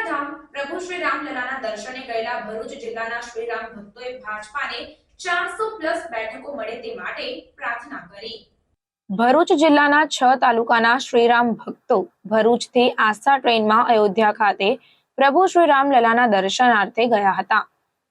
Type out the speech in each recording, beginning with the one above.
અક્ષરધામ પ્રભુ શ્રી રામલલાના દર્શને ગયેલા ભરૂચ જિલ્લાના શ્રીરામ ભક્તોએ ભાજપાને 400+ બેઠકો મળે તે માટે પ્રાર્થના કરી। ભરૂચ જિલ્લાના 6 તાલુકાના શ્રીરામ ભક્તો ભરૂચથી આસ્થા ટ્રેનમાં અયોધ્યા ખાતે પ્રભુ શ્રી રામલલાના દર્શનાર્થે ગયા હતા।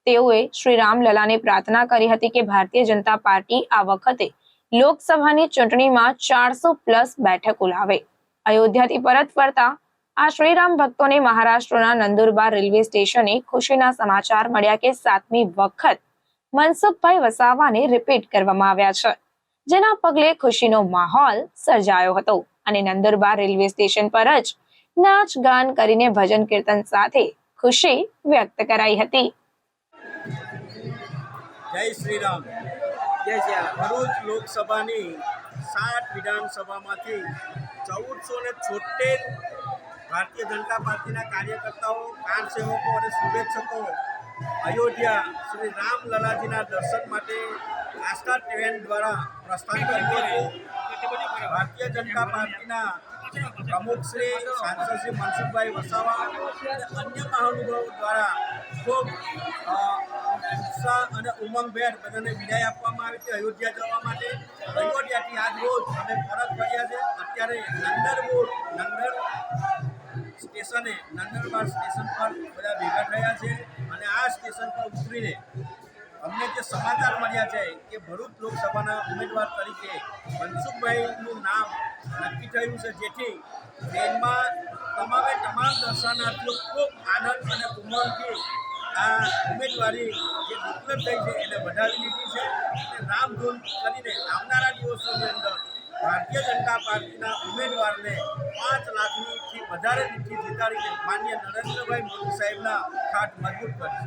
તેઓએ શ્રી રામલલાને પ્રાર્થના કરી હતી કે ભારતીય જનતા પાર્ટી આ વખતે લોકસભાની ચૂંટણીમાં 400+ બેઠકો લાવે। અયોધ્યાથી પરત ફરતા આ શ્રીરામ ભક્તોને મહારાષ્ટ્રના નંદુરબાર રેલવે સ્ટેશને ખુશીના સમાચાર મળ્યા કે 7મી વખત મનસુખભાઈ વસાવાને રિપીટ કરવામાં આવ્યા છે, જેના પગલે ખુશીનો માહોલ સર્જાયો હતો અને નંદુરબાર રેલવે સ્ટેશન પર જ નાચ ગાન કરીને ભજન કીર્તન સાથે ખુશી વ્યક્ત કરાઈ હતી। જય શ્રી રામ। ભરૂચ લોકસભાની 7 વિધાનસભામાંથી 1476 ભારતીય જનતા પાર્ટીના કાર્યકર્તાઓ, કારસેવકો અને શુભેચ્છકો અયોધ્યા શ્રી રામલલાજીના દર્શન માટે આસ્થા ટ્રેન દ્વારા પ્રસ્થાન કર્યું હતું। ભારતીય જનતા પાર્ટીના પ્રમુખ શ્રી સાંસદ શ્રી મનસુખભાઈ વસાવા અને અન્ય મહાનુભાવો દ્વારા ખૂબ ઉત્સાહ અને ઉમંગભેર બધાને વિદાય આપવામાં આવી હતી અયોધ્યા જવા માટે। અયોધ્યાથી આજ રોજ અમે પરત ફર્યા છે। અત્યારે નંદુરબાર સ્ટેશન પર બધા ભેગા થયા છે અને આ સ્ટેશન પર ઉતરીને અમને જે સમાચાર મળ્યા છે કે ભરૂચ લોકસભાના ઉમેદવાર તરીકે મનસુખભાઈનું નામ નક્કી થયું છે, જેથી ટ્રેનમાં તમામ દર્શનાર્થીઓ ખૂબ આનંદ અને ઉમંગથી આ ઉમેદવારી જે ડિક્લેર થઈ છે એને વધાવી લીધી છે અને રામધૂન કરીને આવનારા દિવસોની અંદર ભારતીય જનતા પાર્ટીના ઉમેદવારને 5 લાખથી વધારે લીડથી જીતાડીને માનનીય નરેન્દ્રભાઈ મોદી સાહેબના હાથ મજબૂત કરશે।